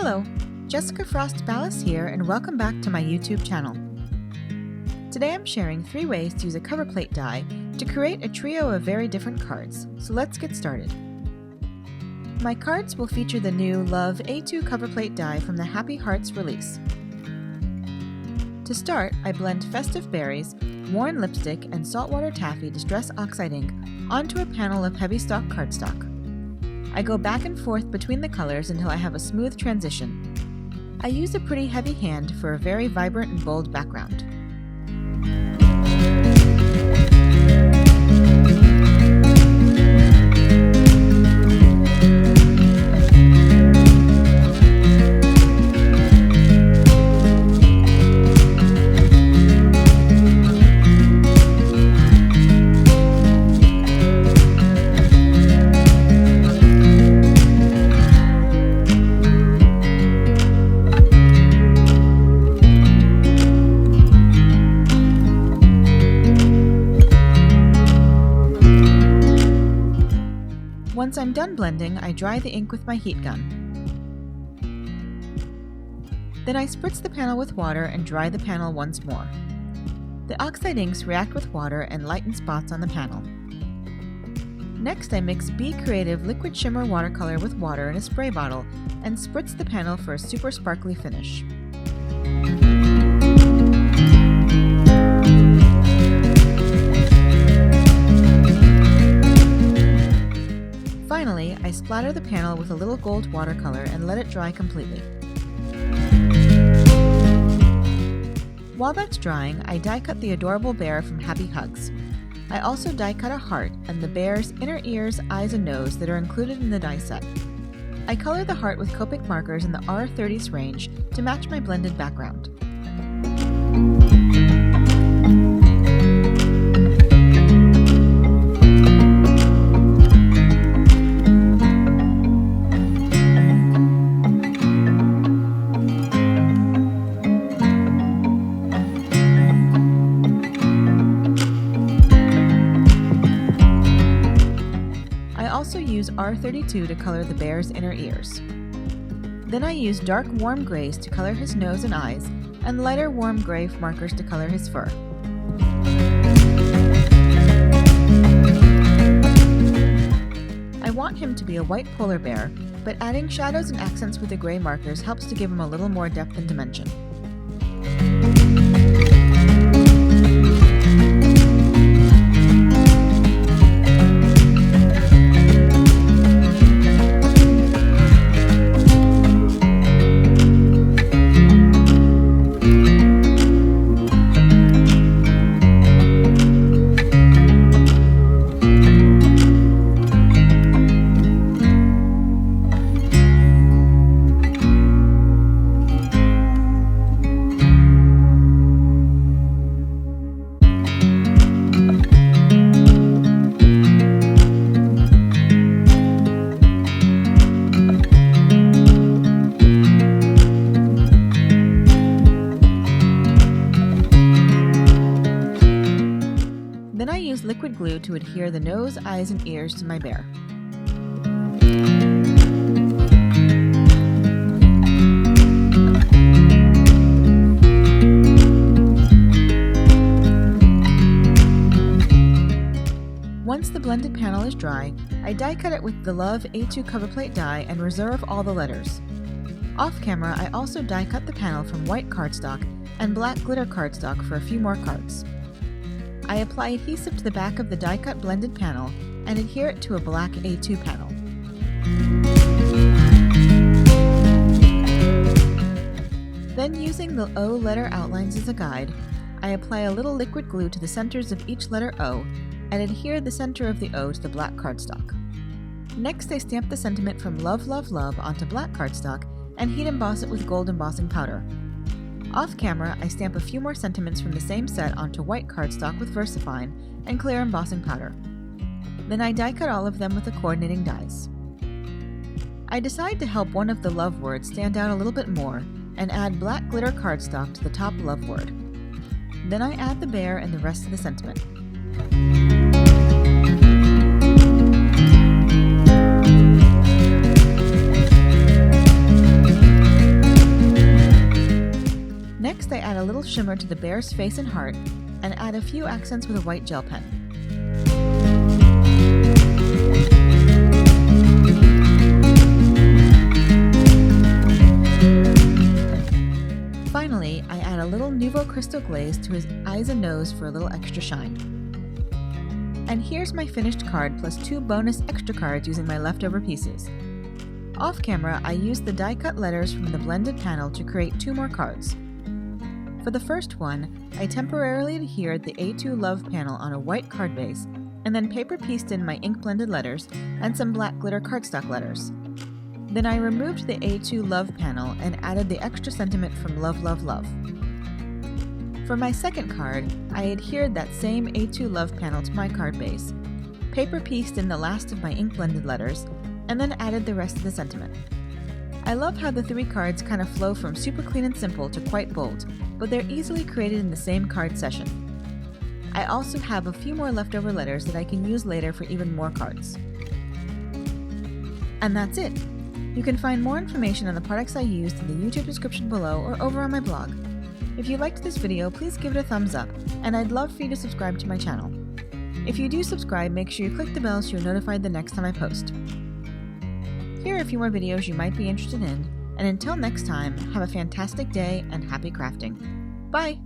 Hello, Jessica Frost-Ballas here, and welcome back to my YouTube channel. Today I'm sharing 3 ways to use a cover plate die to create a trio of very different cards, so let's get started. My cards will feature the new Love A2 cover plate die from the Happy Hearts release. To start, I blend Festive Berries, Worn Lipstick, and Saltwater Taffy Distress Oxide ink onto a panel of heavy stock cardstock. I go back and forth between the colors until I have a smooth transition. I use a pretty heavy hand for a very vibrant and bold background. Once I'm done blending, I dry the ink with my heat gun. Then I spritz the panel with water and dry the panel once more. The oxide inks react with water and lighten spots on the panel. Next, I mix Be Creative Liquid Shimmer Watercolor with water in a spray bottle and spritz the panel for a super sparkly finish. Finally, I splatter the panel with a little gold watercolor and let it dry completely. While that's drying, I die cut the adorable bear from Happy Hugs. I also die cut a heart and the bear's inner ears, eyes, and nose that are included in the die set. I color the heart with Copic markers in the R30s range to match my blended background. I also use R32 to color the bear's inner ears. Then I use dark warm grays to color his nose and eyes, and lighter warm gray markers to color his fur. I want him to be a white polar bear, but adding shadows and accents with the gray markers helps to give him a little more depth and dimension. Then I use liquid glue to adhere the nose, eyes, and ears to my bear. Once the blended panel is dry, I die cut it with the Love A2 cover plate die and reserve all the letters. Off camera, I also die cut the panel from white cardstock and black glitter cardstock for a few more cards. I apply adhesive to the back of the die-cut blended panel and adhere it to a black A2 panel. Then, using the O letter outlines as a guide, I apply a little liquid glue to the centers of each letter O and adhere the center of the O to the black cardstock. Next, I stamp the sentiment from Love, Love, Love onto black cardstock and heat emboss it with gold embossing powder. Off camera, I stamp a few more sentiments from the same set onto white cardstock with VersaFine and clear embossing powder. Then I die cut all of them with the coordinating dies. I decide to help one of the love words stand out a little bit more and add black glitter cardstock to the top love word. Then I add the bear and the rest of the sentiment. shimmer to the bear's face and heart, and add a few accents with a white gel pen. Finally, I add a little Nouveau Crystal glaze to his eyes and nose for a little extra shine. And here's my finished card plus 2 bonus extra cards using my leftover pieces. Off camera, I used the die-cut letters from the blended panel to create 2 more cards. For the first one, I temporarily adhered the A2 Love panel on a white card base, and then paper pieced in my ink-blended letters and some black glitter cardstock letters. Then I removed the A2 Love panel and added the extra sentiment from Love, Love, Love. For my second card, I adhered that same A2 Love panel to my card base, paper pieced in the last of my ink-blended letters, and then added the rest of the sentiment. I love how the 3 cards kind of flow from super clean and simple to quite bold, but they're easily created in the same card session. I also have a few more leftover letters that I can use later for even more cards. And that's it! You can find more information on the products I used in the YouTube description below or over on my blog. If you liked this video, please give it a thumbs up, and I'd love for you to subscribe to my channel. If you do subscribe, make sure you click the bell so you're notified the next time I post. Here are a few more videos you might be interested in, and until next time, have a fantastic day and happy crafting. Bye!